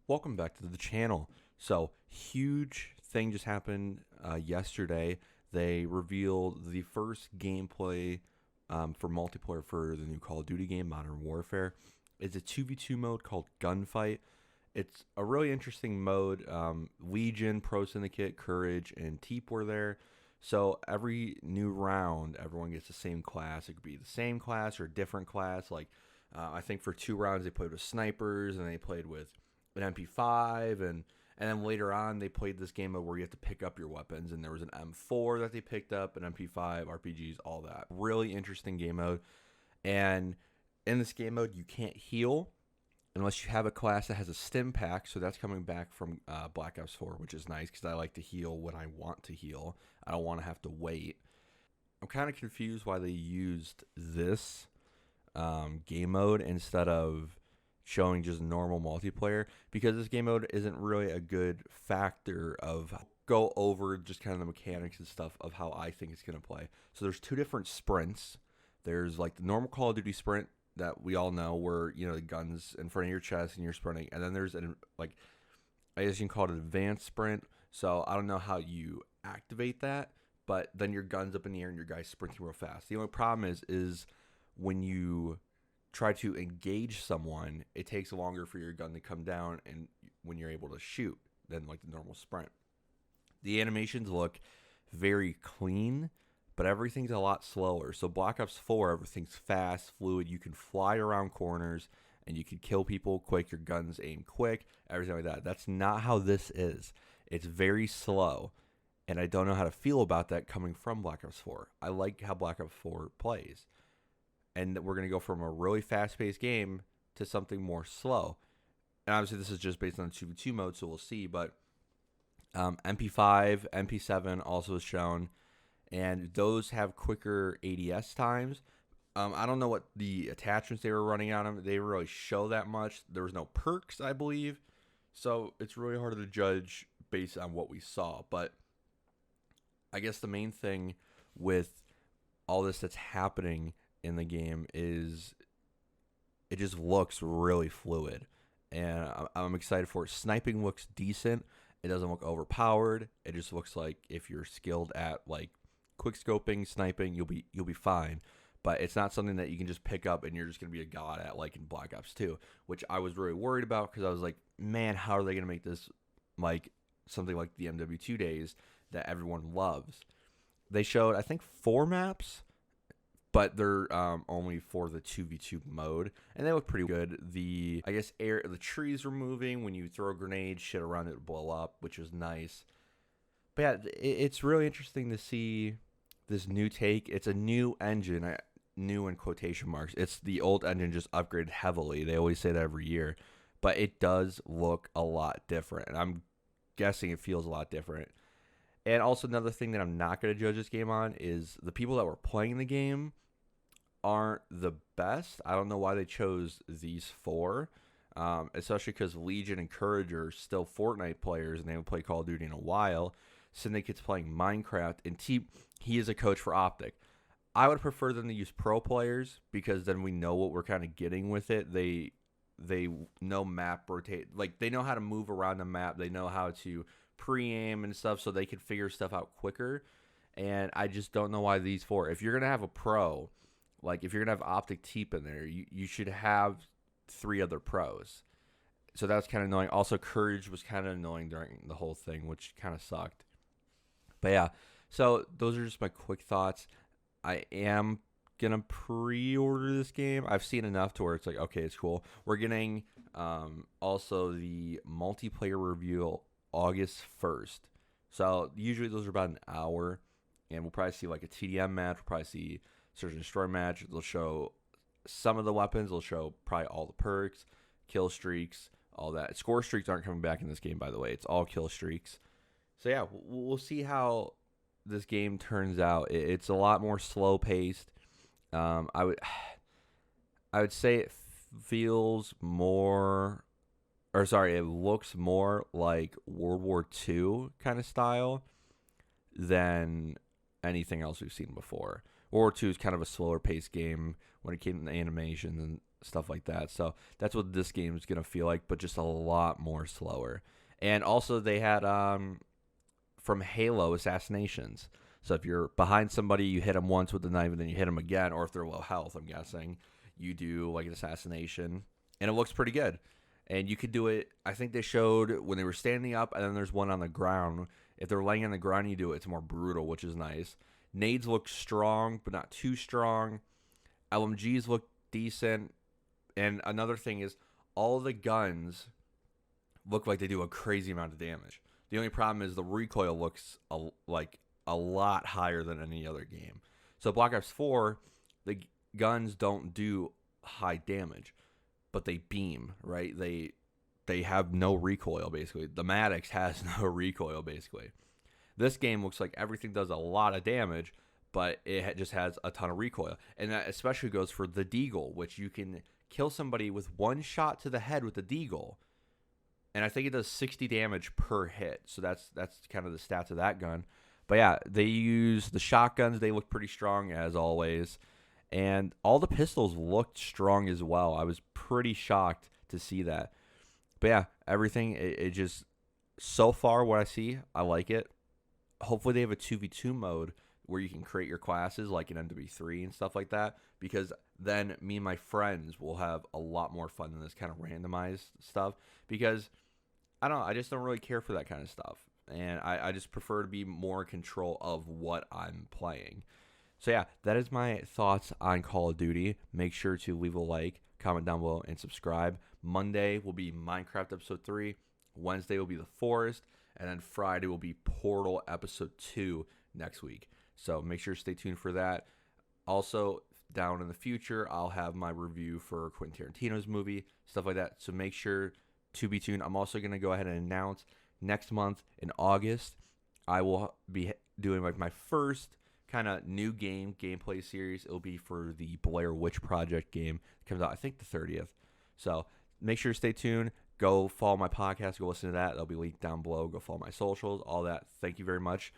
Welcome back to the channel. So, huge thing just happened yesterday. They revealed the first gameplay for multiplayer for the new Call of Duty game, Modern Warfare. It's a 2v2 mode called Gunfight. It's a really interesting mode. Legion, Pro Syndicate, Courage, and Teep were there. So every new round, everyone gets the same class. It could be the same class or a different class. I think for 2 rounds they played with snipers and they played with an MP5 and then later on they played this game mode where you have to pick up your weapons, and there was an M4 that they picked up, an MP5, RPGs, all that. Really interesting game mode. And in this game mode you can't heal unless you have a class that has a stim pack, so that's coming back from Black Ops 4, which is nice because I like to heal when I want to heal. I don't want to have to wait. I'm kind of confused why they used this game mode instead of showing just normal multiplayer, because this game mode isn't really a good factor of go over just kind of the mechanics and stuff of how I think it's going to play. So there's 2 different sprints. There's like the normal Call of Duty sprint that we all know where, you know, the gun's in front of your chest and you're sprinting. And then there's I guess you can call it an advanced sprint. So I don't know how you activate that, but then your gun's up in the air and your guy's sprinting real fast. The only problem is when you try to engage someone, it takes longer for your gun to come down and when you're able to shoot than like the normal sprint. The animations look very clean, but everything's a lot slower. So Black Ops 4, everything's fast, fluid. You can fly around corners and you can kill people quick. Your guns aim quick, everything like that. That's not how this is. It's very slow, and I don't know how to feel about that coming from Black Ops 4. I like how Black Ops 4 plays. And we're going to go from a really fast-paced game to something more slow. And obviously this is just based on 2v2 mode, so we'll see. But MP5, MP7 also is shown, and those have quicker ADS times. I don't know what the attachments they were running on them. They didn't really show that much. There was no perks, I believe. So it's really hard to judge based on what we saw. But I guess the main thing with all this that's happening in the game is it just looks really fluid, and I'm excited for it. Sniping looks decent. It doesn't look overpowered. It just looks like if you're skilled at like quick scoping, sniping, you'll be fine. But it's not something that you can just pick up and you're just gonna be a god at, like in Black Ops 2, which I was really worried about because I was like, man, how are they gonna make this like something like the MW2 days that everyone loves? They showed, I think, 4 maps, but they're only for the 2v2 mode, and they look pretty good. The trees were moving. When you throw grenades, shit around it would blow up, which was nice. But yeah, it's really interesting to see this new take. It's a new engine, new in quotation marks. It's the old engine just upgraded heavily. They always say that every year, but it does look a lot different, and I'm guessing it feels a lot different. And also another thing that I'm not going to judge this game on is the people that were playing the game aren't the best. I don't know why they chose these 4, especially because Legion and Courage are still Fortnite players and they haven't played Call of Duty in a while. Syndicate's playing Minecraft, and he is a coach for Optic. I would prefer them to use pro players because then we know what we're kind of getting with it. They know map rotate, like they know how to move around the map. They know how to pre-aim and stuff, so they can figure stuff out quicker. And I just don't know why these 4. If you're gonna have a pro, like if you're gonna have Optic Teep in there, you should have 3 other pros. So that's kind of annoying. Also, Courage was kind of annoying during the whole thing, which kind of sucked. But yeah, so those are just my quick thoughts. I am gonna pre-order this game. I've seen enough to where it's like, okay, it's cool. We're getting also the multiplayer reveal August 1st. So usually those are about an hour, and we'll probably see like a TDM match. We'll probably see Search and Destroy match. They'll show some of the weapons. They'll show probably all the perks, kill streaks, all that. Score streaks aren't coming back in this game, by the way. It's all kill streaks. So yeah, we'll see how this game turns out. It's a lot more slow paced. I would say it feels more. It looks more like World War II kind of style than anything else we've seen before. World War II is kind of a slower paced game when it came to animation stuff like that. So that's what this game is gonna feel like, but just a lot more slower. And also they had from Halo Assassinations. So if you're behind somebody, you hit them once with the knife, and then you hit them again, or if they're low health, I'm guessing you do like an assassination, and it looks pretty good. And you could do it. I think they showed when they were standing up, and then there's one on the ground. If they're laying on the ground, you do it. It's more brutal, which is nice. Nades look strong, but not too strong. LMGs look decent. And another thing is, all the guns look like they do a crazy amount of damage. The only problem is the recoil looks like a lot higher than any other game. So Black Ops 4, the guns don't do high damage, but they beam, right? They have no recoil, basically. The Maddox has no recoil, basically. This game looks like everything does a lot of damage, but it just has a ton of recoil. And that especially goes for the Deagle, which you can kill somebody with one shot to the head with the Deagle. And I think it does 60 damage per hit. So that's kind of the stats of that gun. But yeah, they use the shotguns. They look pretty strong as always. And all the pistols looked strong as well. I was pretty shocked to see that. But yeah, everything, it just, so far what I see, I like it. Hopefully they have a 2v2 mode where you can create your classes like in MW3 and stuff like that, because then me and my friends will have a lot more fun than this kind of randomized stuff, because I don't know, I just don't really care for that kind of stuff, and I just prefer to be more in control of what I'm playing. So yeah, that is my thoughts on Call of Duty. Make sure to leave a like, comment down below, and subscribe. Monday will be Minecraft Episode 3. Wednesday will be The Forest. And then Friday will be Portal Episode 2 next week. So make sure to stay tuned for that. Also, down in the future, I'll have my review for Quentin Tarantino's movie, stuff like that. So make sure to be tuned. I'm also going to go ahead and announce next month in August, I will be doing like my first kind of new gameplay series. It'll be for the Blair Witch Project game. It comes out, I think, the 30th. So make sure to stay tuned. Go follow my podcast. Go listen to that. That'll be linked down below. Go follow my socials, all that. Thank you very much